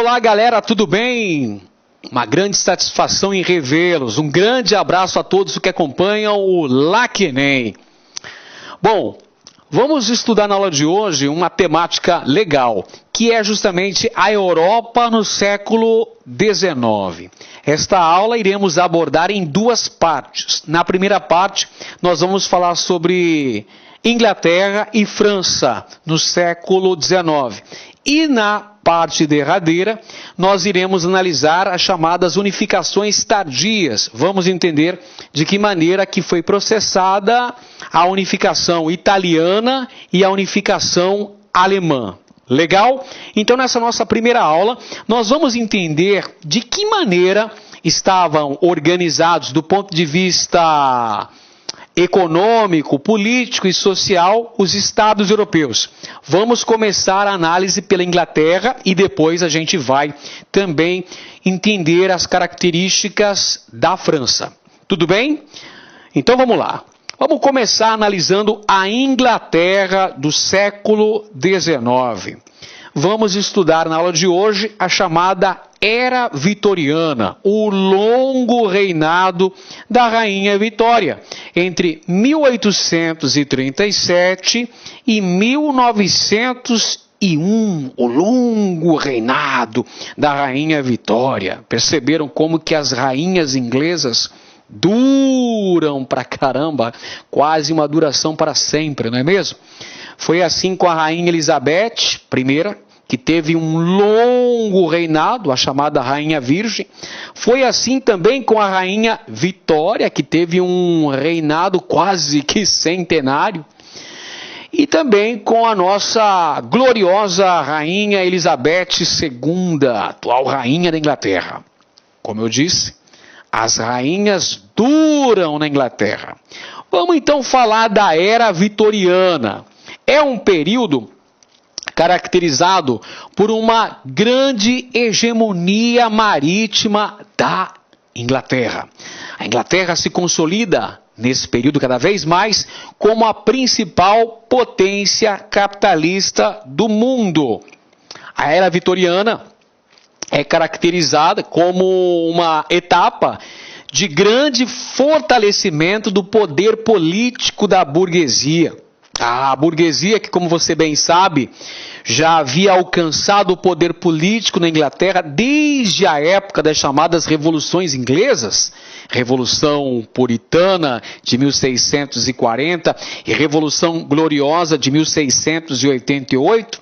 Olá, galera, tudo bem? Uma grande satisfação em revê-los. Um grande abraço a todos que acompanham o LACENEM. Bom, vamos estudar na aula de hoje uma temática legal, que é justamente a Europa no século XIX. Esta aula iremos abordar em duas partes. Na primeira parte, nós vamos falar sobre Inglaterra e França no século XIX. E na parte derradeira, nós iremos analisar as chamadas unificações tardias. Vamos entender de que maneira que foi processada a unificação italiana e a unificação alemã. Legal? Então, nessa nossa primeira aula, nós vamos entender de que maneira estavam organizados do ponto de vista econômico, político e social os estados europeus. Vamos começar a análise pela Inglaterra e depois a gente vai também entender as características da França. Tudo bem? Então vamos lá. Vamos começar analisando a Inglaterra do século XIX. Vamos estudar na aula de hoje a chamada Era Vitoriana, o longo reinado da Rainha Vitória, entre 1837 e 1901, o longo reinado da Rainha Vitória. Perceberam como que as rainhas inglesas duram pra caramba, quase uma duração para sempre, não é mesmo? Foi assim com a Rainha Elizabeth I, que teve um longo reinado, a chamada Rainha Virgem. Foi assim também com a Rainha Vitória, que teve um reinado quase que centenário. E também com a nossa gloriosa Rainha Elizabeth II, atual Rainha da Inglaterra. Como eu disse, as rainhas duram na Inglaterra. Vamos então falar da Era Vitoriana. É um período caracterizado por uma grande hegemonia marítima da Inglaterra. A Inglaterra se consolida nesse período cada vez mais como a principal potência capitalista do mundo. A Era Vitoriana é caracterizada como uma etapa de grande fortalecimento do poder político da burguesia. A burguesia, que como você bem sabe, já havia alcançado o poder político na Inglaterra desde a época das chamadas revoluções inglesas, Revolução Puritana de 1640 e Revolução Gloriosa de 1688.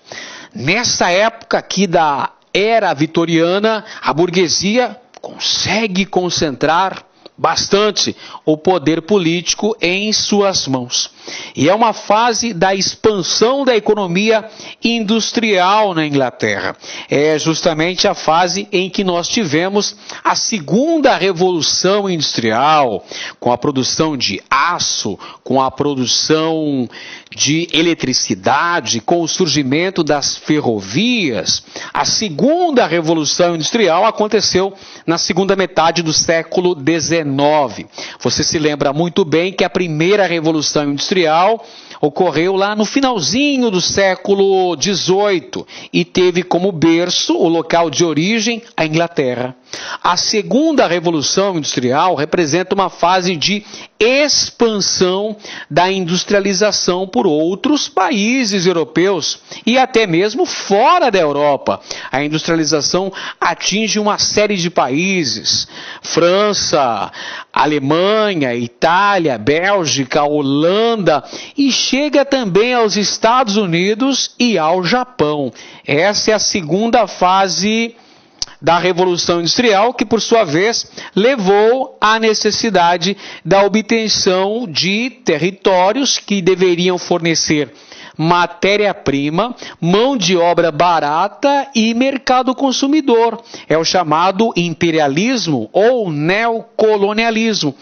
Nessa época aqui da Era Vitoriana, a burguesia consegue concentrar bastante o poder político em suas mãos. E é uma fase da expansão da economia industrial na Inglaterra. É justamente a fase em que nós tivemos a segunda revolução industrial, com a produção de aço, com a produção de eletricidade, com o surgimento das ferrovias. A segunda revolução industrial aconteceu na segunda metade do século XIX. Você se lembra muito bem que a primeira revolução industrial ocorreu lá no finalzinho do século XVIII e teve como berço, o local de origem, a Inglaterra. A segunda revolução industrial representa uma fase de expansão da industrialização por outros países europeus e até mesmo fora da Europa. A industrialização atinge uma série de países: França, Alemanha, Itália, Bélgica, Holanda e chega também aos Estados Unidos e ao Japão. Essa é a segunda fase da Revolução Industrial, que por sua vez levou à necessidade da obtenção de territórios que deveriam fornecer matéria-prima, mão de obra barata e mercado consumidor. É o chamado imperialismo ou neocolonialismo,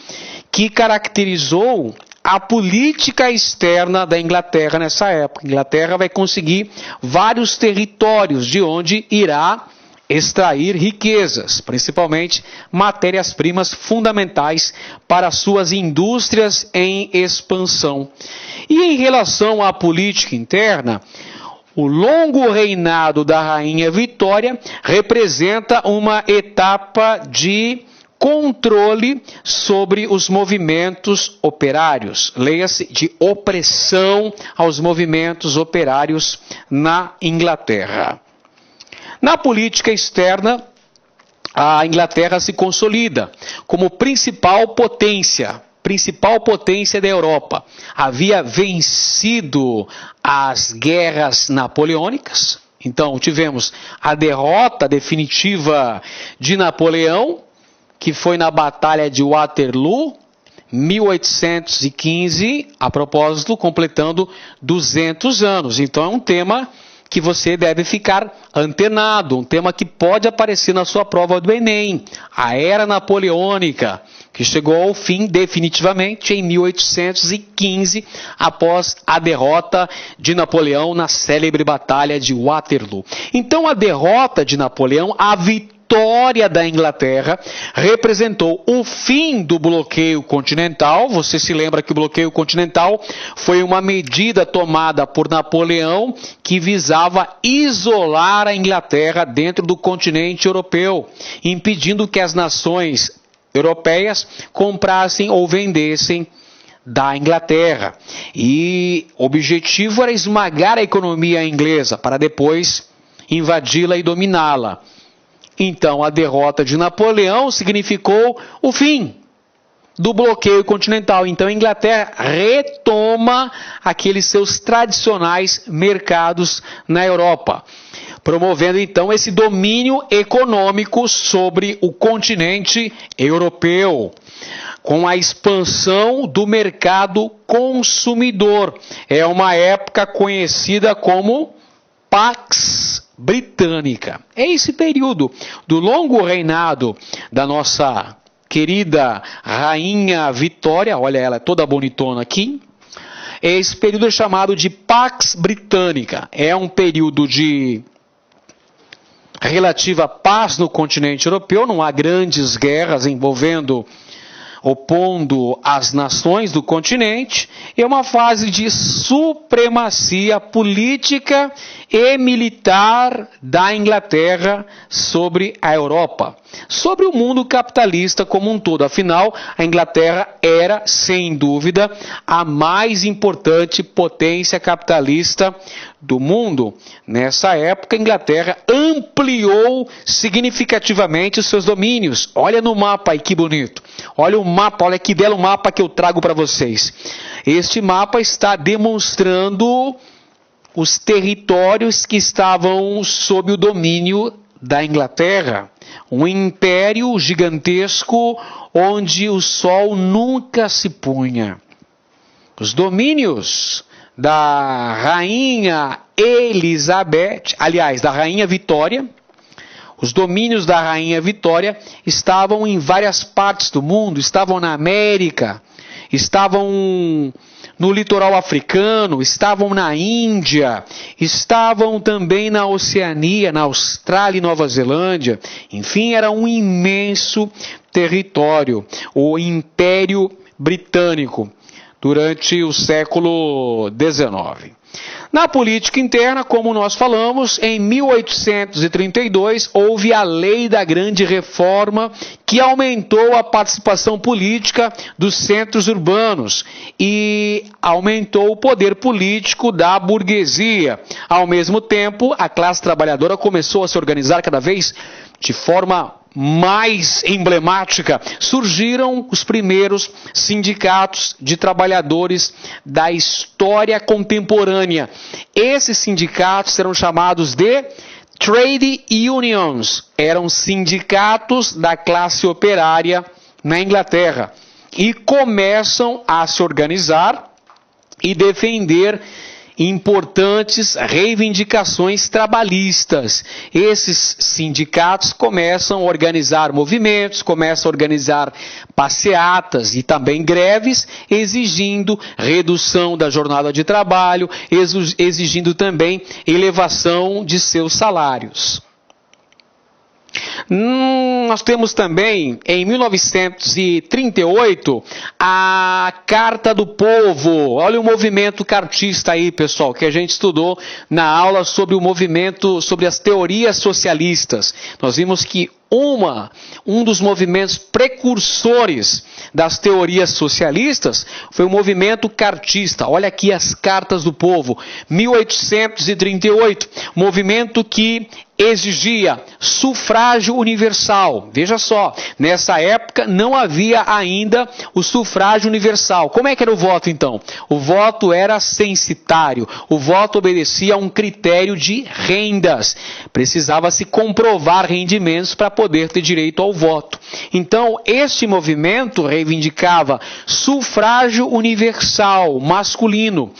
que caracterizou a política externa da Inglaterra nessa época. A Inglaterra vai conseguir vários territórios de onde irá extrair riquezas, principalmente matérias-primas fundamentais para suas indústrias em expansão. E em relação à política interna, O longo reinado da Rainha Vitória representa uma etapa de controle sobre os movimentos operários, leia-se, de opressão aos movimentos operários na Inglaterra. Na política externa, a Inglaterra se consolida como principal potência da Europa. Havia vencido as guerras napoleônicas, então tivemos a derrota definitiva de Napoleão, que foi na Batalha de Waterloo, 1815, a propósito, completando 200 anos. Então é um tema que você deve ficar antenado, um tema que pode aparecer na sua prova do Enem, a Era Napoleônica, que chegou ao fim definitivamente em 1815, após a derrota de Napoleão na célebre Batalha de Waterloo. Então a derrota de Napoleão, a vitória da Inglaterra, representou o fim do bloqueio continental. Você se lembra que o bloqueio continental foi uma medida tomada por Napoleão que visava isolar a Inglaterra dentro do continente europeu, impedindo que as nações europeias comprassem ou vendessem da Inglaterra. E o objetivo era esmagar a economia inglesa para depois invadi-la e dominá-la. Então, a derrota de Napoleão significou o fim do bloqueio continental. Então, a Inglaterra retoma aqueles seus tradicionais mercados na Europa, promovendo então esse domínio econômico sobre o continente europeu, com a expansão do mercado consumidor. É uma época conhecida como Pax Britânica. É esse período do longo reinado da nossa querida Rainha Vitória, olha ela toda bonitona aqui. Esse período é chamado de Pax Britânica. É um período de relativa paz no continente europeu, não há grandes guerras opondo as nações do continente. É uma fase de supremacia política e militar da Inglaterra sobre a Europa, sobre o mundo capitalista como um todo. Afinal, a Inglaterra era, sem dúvida, a mais importante potência capitalista do mundo. Nessa época, a Inglaterra ampliou significativamente os seus domínios. Olha no mapa aí, que bonito. Olha o mapa, olha que belo mapa que eu trago para vocês. Este mapa está demonstrando os territórios que estavam sob o domínio da Inglaterra. Um império gigantesco onde o sol nunca se punha. Os domínios da Rainha Elizabeth, aliás, da Rainha Vitória, os domínios da Rainha Vitória estavam em várias partes do mundo, estavam na América, estavam no litoral africano, estavam na Índia, estavam também na Oceania, na Austrália e Nova Zelândia. Enfim, era um imenso território, o Império Britânico, durante o século XIX. Na política interna, como nós falamos, em 1832 houve a Lei da Grande Reforma, que aumentou a participação política dos centros urbanos e aumentou o poder político da burguesia. Ao mesmo tempo, a classe trabalhadora começou a se organizar cada vez de forma mais emblemática. Surgiram os primeiros sindicatos de trabalhadores da história contemporânea. Esses sindicatos eram chamados de trade unions, eram sindicatos da classe operária na Inglaterra e começam a se organizar e defender importantes reivindicações trabalhistas. Esses sindicatos começam a organizar movimentos, começam a organizar passeatas e também greves, exigindo redução da jornada de trabalho, exigindo também elevação de seus salários. Nós temos também, em 1938, a Carta do Povo. Olha o movimento cartista aí, pessoal, que a gente estudou na aula sobre o movimento, sobre as teorias socialistas. Nós vimos que um dos movimentos precursores das teorias socialistas foi o movimento cartista. Olha aqui as Cartas do Povo, 1838, movimento que exigia sufrágio universal. Veja só, nessa época não havia ainda o sufrágio universal. Como é que era o voto então? O voto era censitário, o voto obedecia a um critério de rendas. Precisava se comprovar rendimentos para poder ter direito ao voto. Então, este movimento reivindicava sufrágio universal masculino.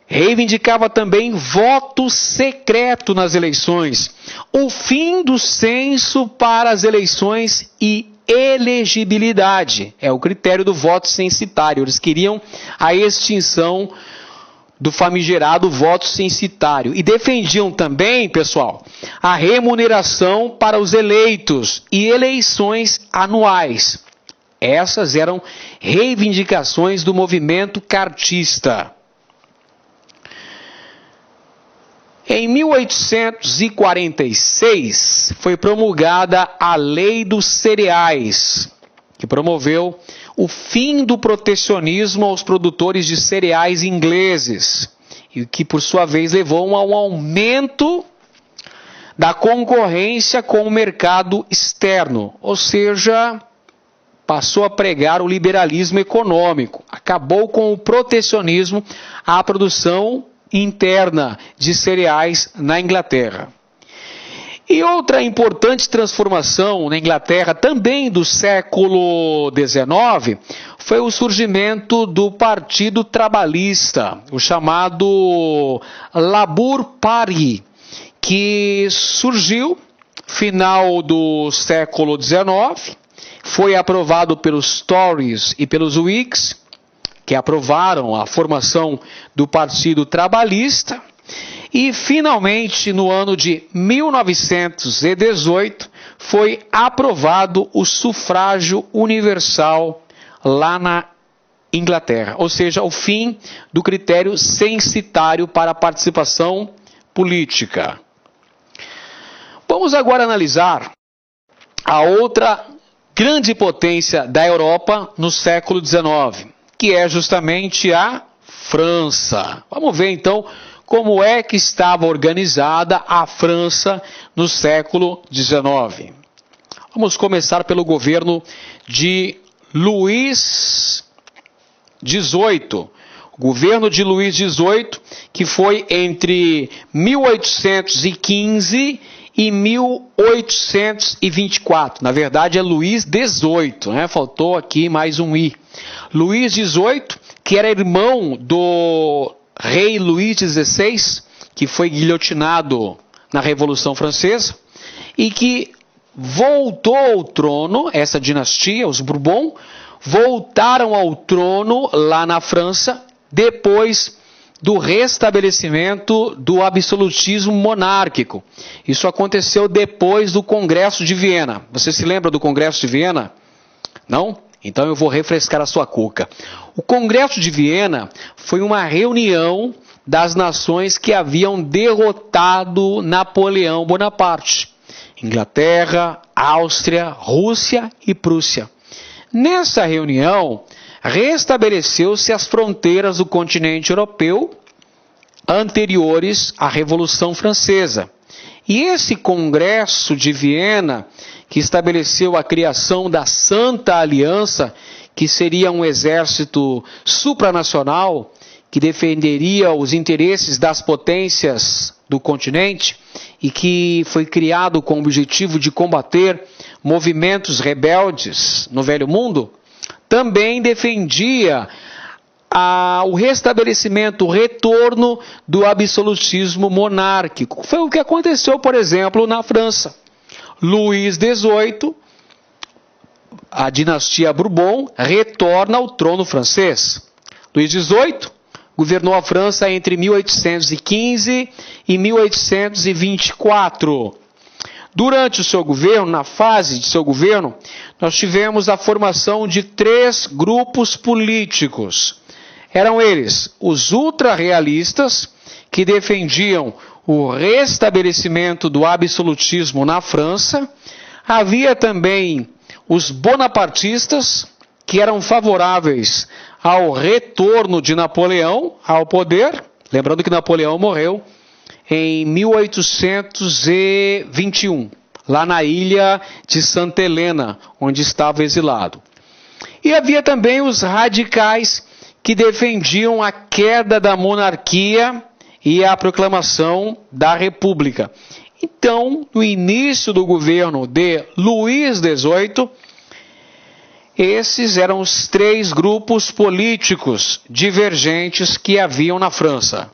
Reivindicava também voto secreto nas eleições, o fim do censo para as eleições e elegibilidade. É o critério do voto censitário. Eles queriam a extinção do famigerado voto censitário. E defendiam também, pessoal, a remuneração para os eleitos e eleições anuais. Essas eram reivindicações do movimento cartista. Em 1846, foi promulgada a Lei dos Cereais, que promoveu o fim do protecionismo aos produtores de cereais ingleses, e que, por sua vez, levou a um aumento da concorrência com o mercado externo, ou seja, passou a pregar o liberalismo econômico, acabou com o protecionismo à produção interna de cereais na Inglaterra. E outra importante transformação na Inglaterra, também do século XIX, foi o surgimento do Partido Trabalhista, o chamado Labour Party, que surgiu final do século XIX, foi aprovado pelos Tories e pelos Whigs, que aprovaram a formação do Partido Trabalhista, e finalmente no ano de 1918 foi aprovado o sufrágio universal lá na Inglaterra, ou seja, o fim do critério censitário para a participação política. Vamos agora analisar a outra grande potência da Europa no século XIX, que é justamente a França. Vamos ver então como é que estava organizada a França no século XIX. Vamos começar pelo governo de Luís XVIII. O governo de Luís XVIII, que foi entre 1815 e 1824. Na verdade é Luís XVIII, né? Faltou aqui mais um I. Luís XVIII, que era irmão do rei Luís XVI, que foi guilhotinado na Revolução Francesa, e que voltou ao trono, essa dinastia, os Bourbon, voltaram ao trono lá na França, depois do restabelecimento do absolutismo monárquico. Isso aconteceu depois do Congresso de Viena. Você se lembra do Congresso de Viena? Não? Então eu vou refrescar a sua cuca. O Congresso de Viena foi uma reunião das nações que haviam derrotado Napoleão Bonaparte. Inglaterra, Áustria, Rússia e Prússia. Nessa reunião, restabeleceu-se as fronteiras do continente europeu anteriores à Revolução Francesa. E esse Congresso de Viena, que estabeleceu a criação da Santa Aliança, que seria um exército supranacional, que defenderia os interesses das potências do continente e que foi criado com o objetivo de combater movimentos rebeldes no Velho Mundo, também defendia o restabelecimento, o retorno do absolutismo monárquico. Foi o que aconteceu, por exemplo, na França. Luís XVIII, a dinastia Bourbon, retorna ao trono francês. Luís XVIII governou a França entre 1815 e 1824. Durante o seu governo, na fase de seu governo, nós tivemos a formação de 3 grupos políticos. Eram eles os ultra-realistas, que defendiam o restabelecimento do absolutismo na França. Havia também os bonapartistas, que eram favoráveis ao retorno de Napoleão ao poder. Lembrando que Napoleão morreu em 1821, lá na ilha de Santa Helena, onde estava exilado. E havia também os radicais, que defendiam a queda da monarquia e a proclamação da República. Então, no início do governo de Luís XVIII, esses eram os 3 grupos políticos divergentes que haviam na França.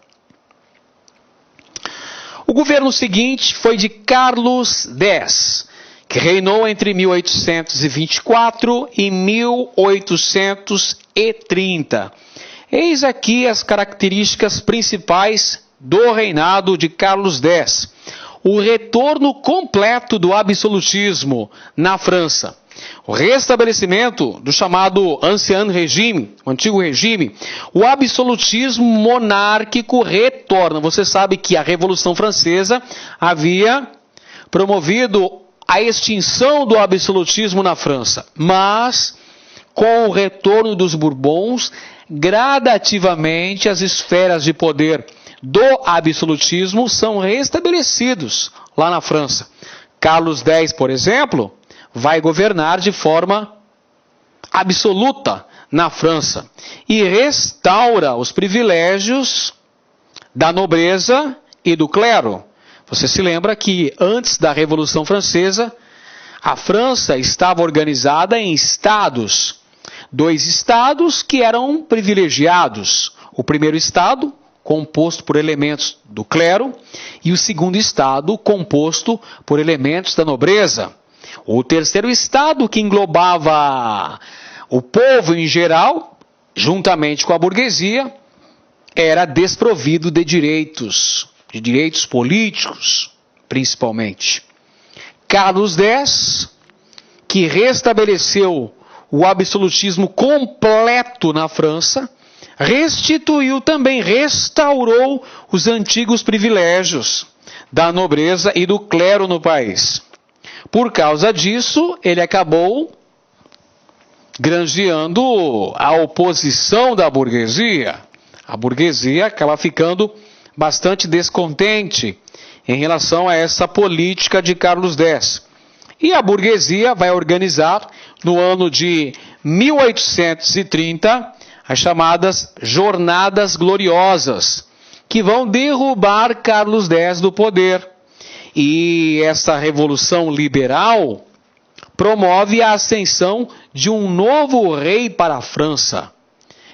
O governo seguinte foi de Carlos X, que reinou entre 1824 e 1830. Eis aqui as características principais do reinado de Carlos X. O retorno completo do absolutismo na França. O restabelecimento do chamado Ancien Régime, o antigo regime. O absolutismo monárquico retorna. Você sabe que a Revolução Francesa havia promovido a extinção do absolutismo na França. Mas, com o retorno dos Bourbons, gradativamente as esferas de poder do absolutismo são restabelecidos lá na França. Carlos X, por exemplo, vai governar de forma absoluta na França e restaura os privilégios da nobreza e do clero. Você se lembra que antes da Revolução Francesa, a França estava organizada em estados. 2 estados que eram privilegiados. O primeiro estado, composto por elementos do clero, e o segundo estado, composto por elementos da nobreza. O terceiro estado, que englobava o povo em geral, juntamente com a burguesia, era desprovido de direitos políticos, principalmente. Carlos X, que restabeleceu o absolutismo completo na França, restaurou os antigos privilégios da nobreza e do clero no país. Por causa disso, ele acabou granjeando a oposição da burguesia. A burguesia acaba ficando bastante descontente em relação a essa política de Carlos X. E a burguesia vai organizar, no ano de 1830, as chamadas Jornadas Gloriosas, que vão derrubar Carlos X do poder. E essa revolução liberal promove a ascensão de um novo rei para a França.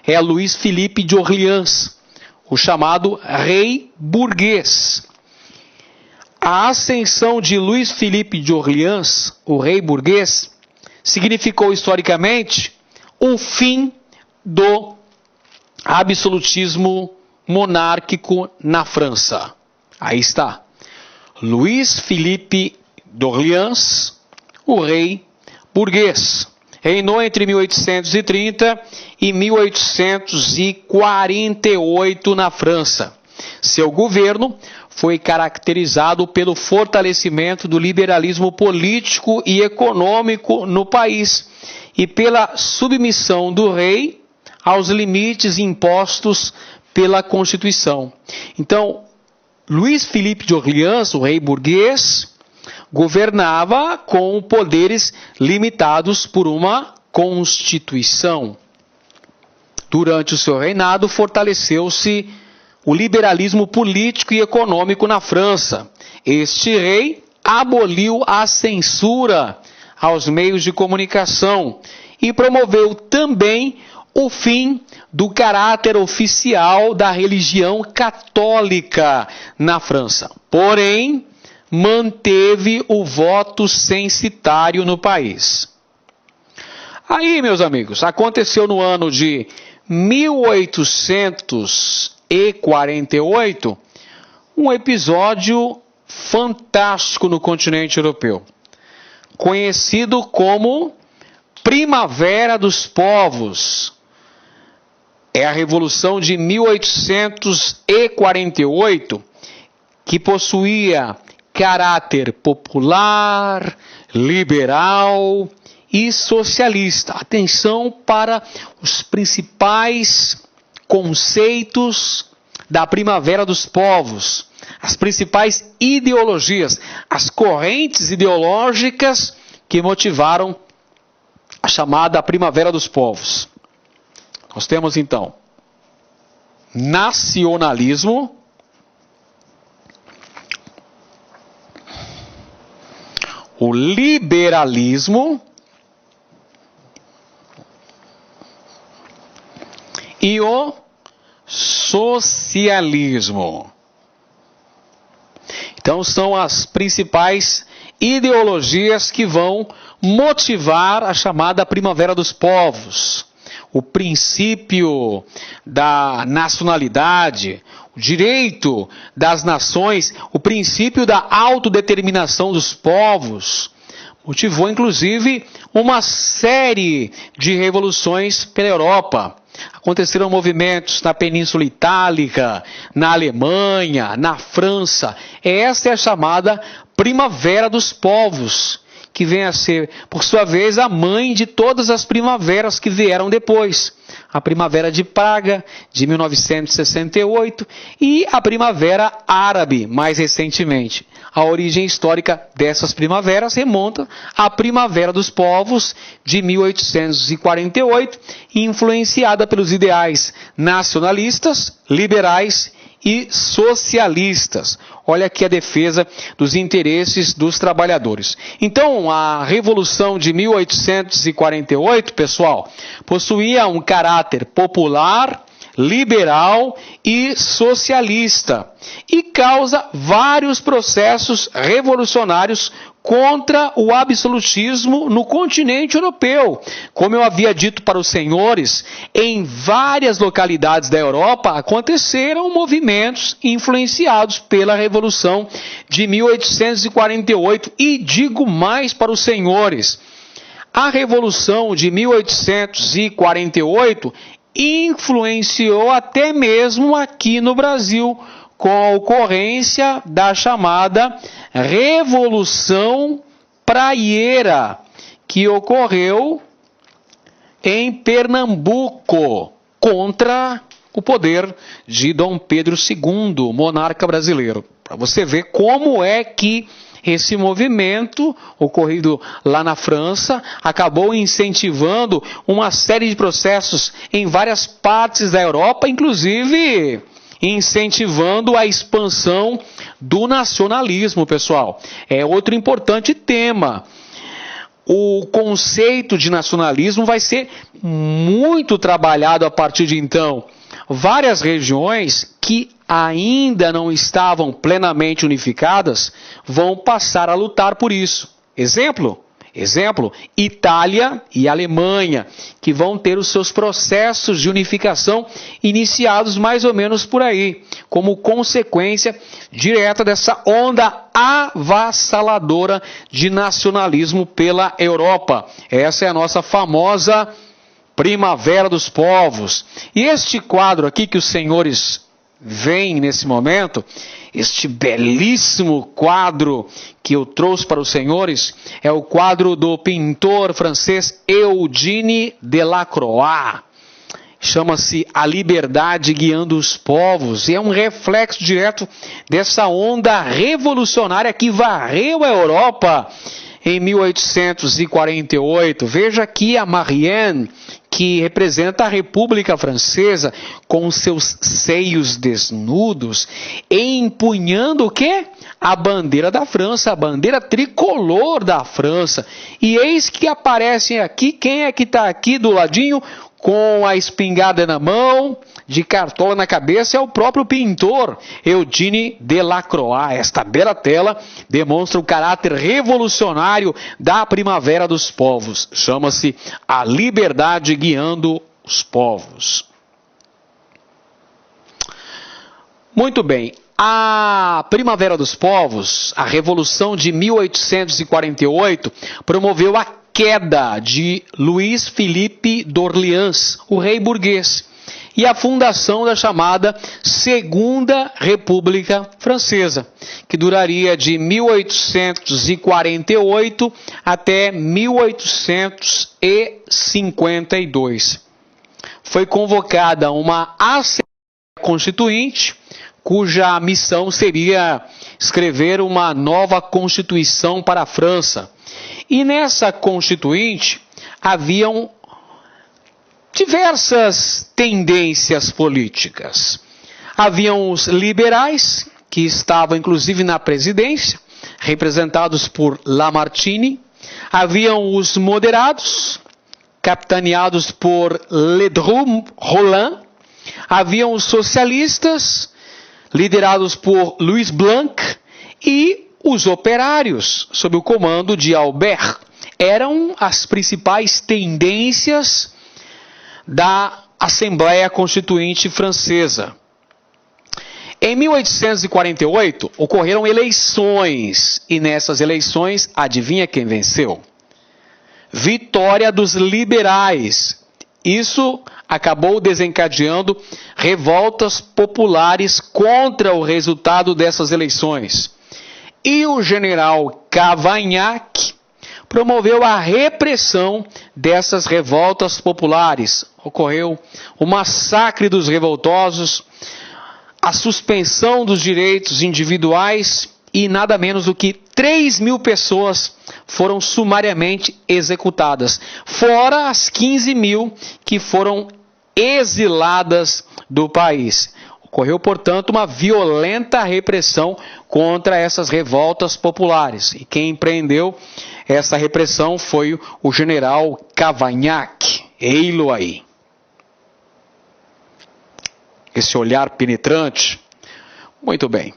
É Luís Filipe de Orleans, o chamado rei burguês. A ascensão de Luís Filipe de Orleans, o rei burguês, significou historicamente o fim do absolutismo monárquico na França. Aí está. Luís Filipe de Orleans, o rei burguês, reinou entre 1830 e 1848 na França. Seu governo foi caracterizado pelo fortalecimento do liberalismo político e econômico no país e pela submissão do rei aos limites impostos pela Constituição. Então, Luís Filipe de Orleans, o rei burguês, governava com poderes limitados por uma Constituição. Durante o seu reinado, fortaleceu-se o liberalismo político e econômico na França. Este rei aboliu a censura aos meios de comunicação e promoveu também o fim do caráter oficial da religião católica na França. Porém, manteve o voto censitário no país. Aí, meus amigos, aconteceu no ano de 1848 um episódio fantástico no continente europeu, conhecido como Primavera dos Povos. É a Revolução de 1848, que possuía caráter popular, liberal e socialista. Atenção para os principais conceitos da Primavera dos Povos, as principais ideologias, as correntes ideológicas que motivaram a chamada Primavera dos Povos. Nós temos então nacionalismo, o liberalismo e o socialismo. Então são as principais ideologias que vão motivar a chamada Primavera dos Povos. O princípio da nacionalidade, o direito das nações, o princípio da autodeterminação dos povos, motivou inclusive uma série de revoluções pela Europa. Aconteceram movimentos na Península Itálica, na Alemanha, na França. Essa é a chamada Primavera dos Povos, que vem a ser, por sua vez, a mãe de todas as primaveras que vieram depois. A Primavera de Praga, de 1968, e a Primavera Árabe, mais recentemente. A origem histórica dessas primaveras remonta à Primavera dos Povos, de 1848, influenciada pelos ideais nacionalistas, liberais e socialistas. Olha aqui a defesa dos interesses dos trabalhadores. Então, a Revolução de 1848, pessoal, possuía um caráter popular, liberal e socialista, e causa vários processos revolucionários contra o absolutismo no continente europeu. Como eu havia dito para os senhores, em várias localidades da Europa aconteceram movimentos influenciados pela Revolução de 1848. E digo mais para os senhores, a Revolução de 1848 influenciou até mesmo aqui no Brasil, com a ocorrência da chamada Revolução Praieira, que ocorreu em Pernambuco, contra o poder de Dom Pedro II, monarca brasileiro. Para você ver como é que esse movimento, ocorrido lá na França, acabou incentivando uma série de processos em várias partes da Europa, inclusive incentivando a expansão do nacionalismo, pessoal. É outro importante tema. O conceito de nacionalismo vai ser muito trabalhado a partir de então. Várias regiões que ainda não estavam plenamente unificadas vão passar a lutar por isso. Exemplo, Itália e Alemanha, que vão ter os seus processos de unificação iniciados mais ou menos por aí, como consequência direta dessa onda avassaladora de nacionalismo pela Europa. Essa é a nossa famosa Primavera dos Povos. E este quadro aqui que os senhores veem nesse momento, este belíssimo quadro que eu trouxe para os senhores, é o quadro do pintor francês Eugène Delacroix. Chama-se A Liberdade Guiando os Povos, e é um reflexo direto dessa onda revolucionária que varreu a Europa em 1848. Veja aqui a Marianne, que representa a República Francesa, com seus seios desnudos, empunhando o quê? A bandeira da França, a bandeira tricolor da França. E eis que aparecem aqui, quem é que está aqui do ladinho, com a espingarda na mão, de cartola na cabeça, é o próprio pintor Eugène Delacroix. Esta bela tela demonstra o caráter revolucionário da Primavera dos Povos. Chama-se A Liberdade Guiando os Povos. Muito bem, A Primavera dos Povos, a Revolução de 1848, promoveu a queda de Luís Filipe d'Orléans, o rei burguês, e a fundação da chamada Segunda República Francesa, que duraria de 1848 até 1852. Foi convocada uma Assembleia Constituinte, cuja missão seria escrever uma nova Constituição para a França. E nessa Constituinte haviam diversas tendências políticas. Haviam os liberais, que estavam inclusive na presidência, representados por Lamartine. Haviam os moderados, capitaneados por Ledru Rollin. Haviam os socialistas, liderados por Louis Blanc, e os operários, sob o comando de Albert. Eram as principais tendências da Assembleia Constituinte Francesa. Em 1848, ocorreram eleições, e nessas eleições, adivinha quem venceu? Vitória dos liberais. Isso acabou desencadeando revoltas populares contra o resultado dessas eleições. E o general Cavaignac promoveu a repressão dessas revoltas populares. Ocorreu o massacre dos revoltosos, a suspensão dos direitos individuais e nada menos do que 3.000 pessoas foram sumariamente executadas, fora as 15.000 que foram exiladas do país. Ocorreu, portanto, uma violenta repressão contra essas revoltas populares. E quem empreendeu essa repressão foi o general Cavaignac. Ei-lo aí. Esse olhar penetrante. Muito bem.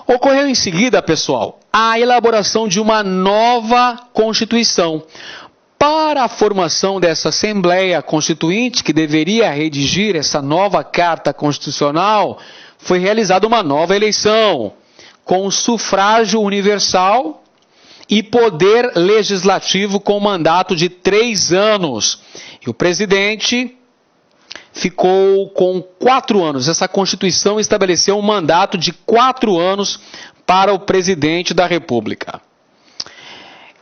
Ocorreu em seguida, pessoal, a elaboração de uma nova Constituição. Para a formação dessa Assembleia Constituinte, que deveria redigir essa nova Carta Constitucional, foi realizada uma nova eleição, com sufrágio universal e poder legislativo com mandato de 3 anos. E o presidente ficou com 4 anos. Essa Constituição estabeleceu um mandato de 4 anos para o presidente da República.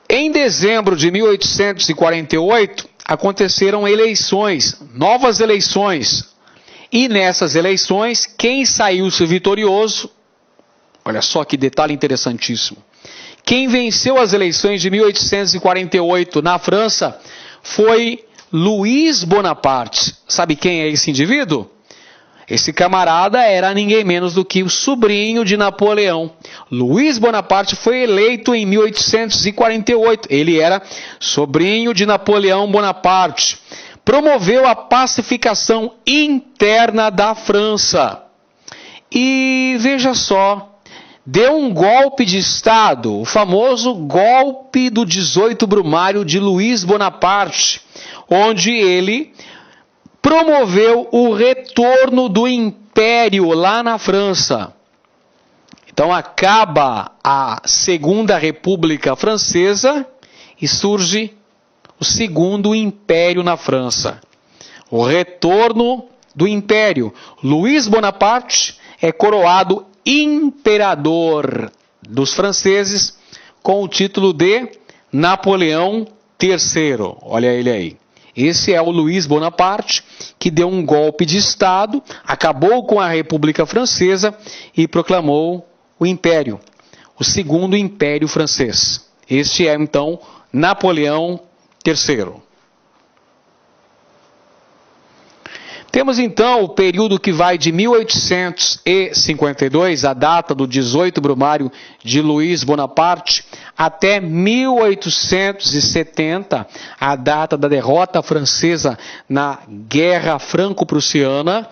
Em dezembro de 1848, aconteceram eleições, novas eleições. E nessas eleições, quem saiu-se vitorioso, olha só que detalhe interessantíssimo, quem venceu as eleições de 1848 na França foi Luís Bonaparte. Sabe quem é esse indivíduo? Esse camarada era ninguém menos do que o sobrinho de Napoleão. Luís Bonaparte foi eleito em 1848. Ele era sobrinho de Napoleão Bonaparte. Promoveu a pacificação interna da França. E veja só, deu um golpe de Estado, o famoso golpe do 18 Brumário de Luís Bonaparte, onde ele promoveu o retorno do Império lá na França. Então acaba a Segunda República Francesa e surge o Segundo Império na França. O retorno do Império. Luís Bonaparte é coroado imperador dos franceses com o título de Napoleão III. Olha ele aí. Esse é o Luís Bonaparte, que deu um golpe de Estado, acabou com a República Francesa e proclamou o Império, o Segundo Império Francês. Este é, então, Napoleão III. Temos, então, o período que vai de 1852, a data do 18 Brumário de Luís Bonaparte, até 1870, a data da derrota francesa na Guerra Franco-Prussiana.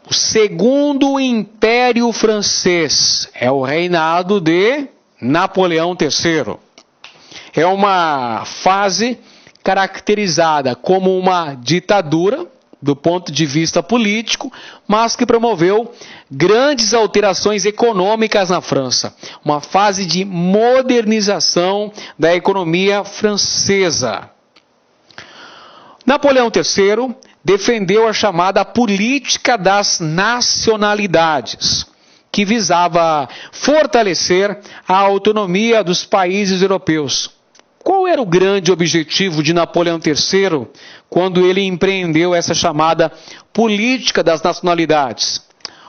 O Segundo Império Francês é o reinado de Napoleão III. É uma fase caracterizada como uma ditadura, do ponto de vista político, mas que promoveu grandes alterações econômicas na França. Uma fase de modernização da economia francesa. Napoleão III defendeu a chamada política das nacionalidades, que visava fortalecer a autonomia dos países europeus. Qual era o grande objetivo de Napoleão III quando ele empreendeu essa chamada política das nacionalidades?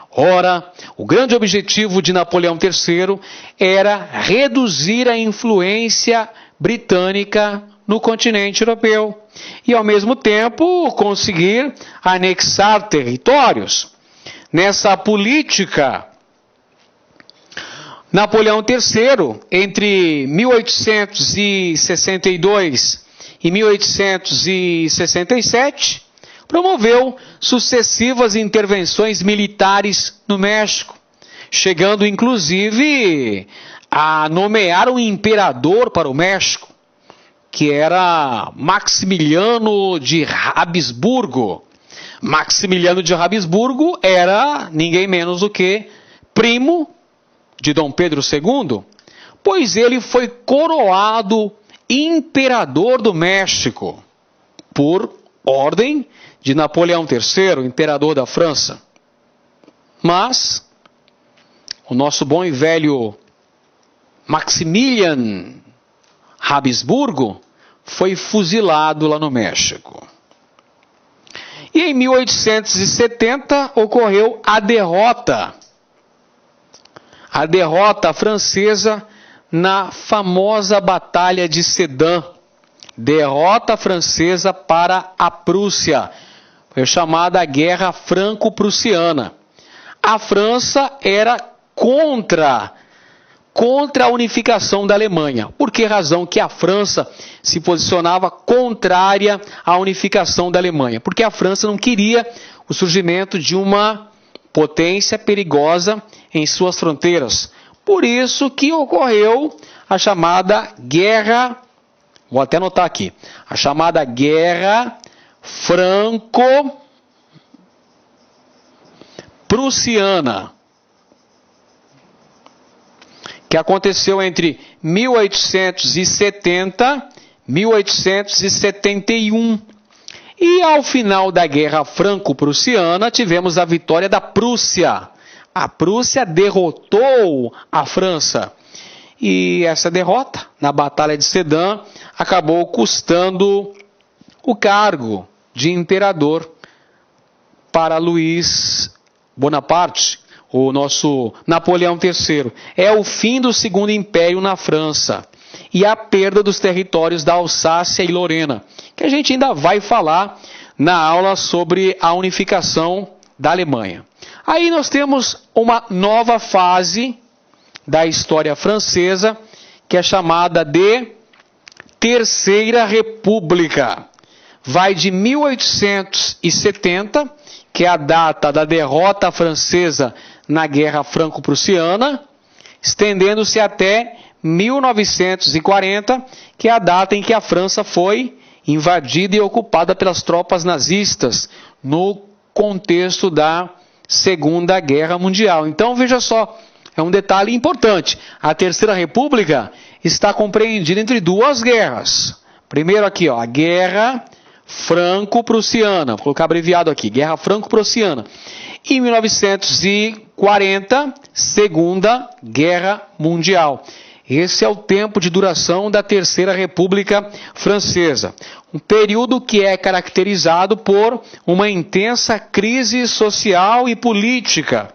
Ora, o grande objetivo de Napoleão III era reduzir a influência britânica no continente europeu e, ao mesmo tempo, conseguir anexar territórios. Nessa política, Napoleão III, entre 1862 e 1867, promoveu sucessivas intervenções militares no México, chegando inclusive a nomear um imperador para o México, que era Maximiliano de Habsburgo. Maximiliano de Habsburgo era ninguém menos do que primo de Dom Pedro II, pois ele foi coroado imperador do México por ordem de Napoleão III, imperador da França. Mas o nosso bom e velho Maximilian Habsburgo foi fuzilado lá no México. E em 1870 ocorreu a derrota francesa na famosa Batalha de Sedan. Derrota francesa para a Prússia. Foi chamada Guerra Franco-Prussiana. A França era contra a unificação da Alemanha. Por que razão que a França se posicionava contrária à unificação da Alemanha? Porque a França não queria o surgimento de uma potência perigosa em suas fronteiras. Por isso que ocorreu a chamada Guerra, vou até anotar aqui, a chamada Guerra Franco-Prussiana, que aconteceu entre 1870 e 1871. E ao final da Guerra Franco-Prussiana, tivemos a vitória da Prússia. A Prússia derrotou a França. E essa derrota, na Batalha de Sedan, acabou custando o cargo de imperador para Luís Bonaparte, o nosso Napoleão III. É o fim do Segundo Império na França e a perda dos territórios da Alsácia e Lorena, que a gente ainda vai falar na aula sobre a unificação da Alemanha. Aí nós temos uma nova fase da história francesa, que é chamada de Terceira República. Vai de 1870, que é a data da derrota francesa na Guerra Franco-Prussiana, estendendo-se até 1940, que é a data em que a França foi invadida e ocupada pelas tropas nazistas, no contexto da Segunda Guerra Mundial. Então, veja só, é um detalhe importante. A Terceira República está compreendida entre duas guerras. Primeiro aqui, ó, a Guerra Franco-Prussiana. Vou colocar abreviado aqui, Guerra Franco-Prussiana. Em 1940, Segunda Guerra Mundial. Esse é o tempo de duração da Terceira República Francesa. Um período que é caracterizado por uma intensa crise social e política.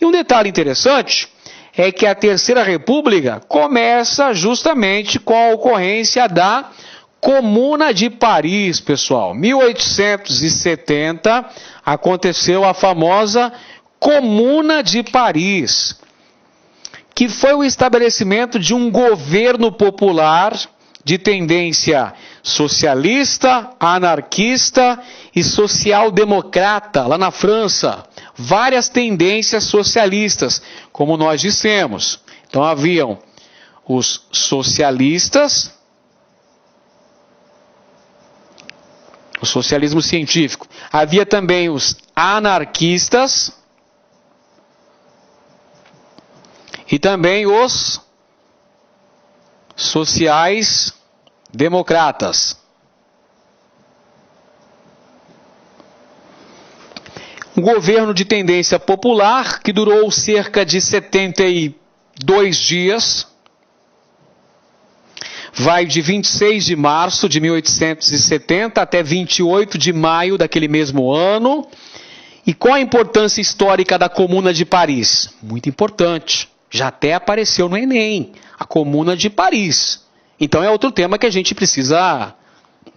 E um detalhe interessante é que a Terceira República começa justamente com a ocorrência da Comuna de Paris, pessoal. 1870 aconteceu a famosa Comuna de Paris, que foi o estabelecimento de um governo popular de tendência socialista, anarquista e social-democrata, lá na França. Várias tendências socialistas, como nós dissemos. Então haviam os socialistas, o socialismo científico. Havia também os anarquistas e também os sociais-democratas. Um governo de tendência popular que durou cerca de 72 dias. Vai de 26 de março de 1870 até 28 de maio daquele mesmo ano. E qual a importância histórica da Comuna de Paris? Muito importante. Já até apareceu no Enem, a Comuna de Paris. Então é outro tema que a gente precisa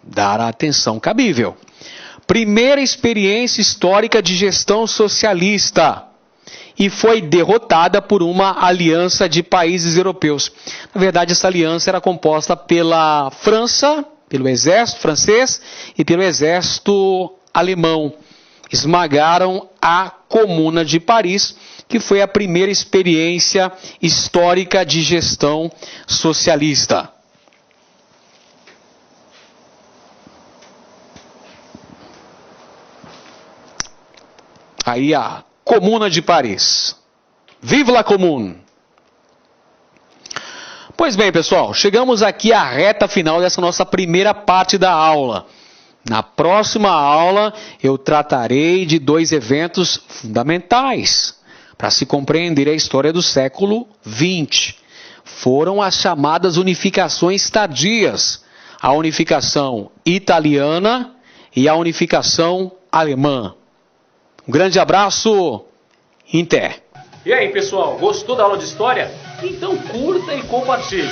dar a atenção cabível. Primeira experiência histórica de gestão socialista. E foi derrotada por uma aliança de países europeus. Na verdade, essa aliança era composta pela França, pelo exército francês e pelo exército alemão. Esmagaram a Comuna de Paris, que foi a primeira experiência histórica de gestão socialista. Aí a Comuna de Paris. Vive la Commune! Pois bem, pessoal, chegamos aqui à reta final dessa nossa primeira parte da aula. Na próxima aula, eu tratarei de 2 eventos fundamentais para se compreender a história do século XX. Foram as chamadas unificações tardias, a unificação italiana e a unificação alemã. Um grande abraço, Inter. E aí, pessoal, gostou da aula de história? Então curta e compartilhe.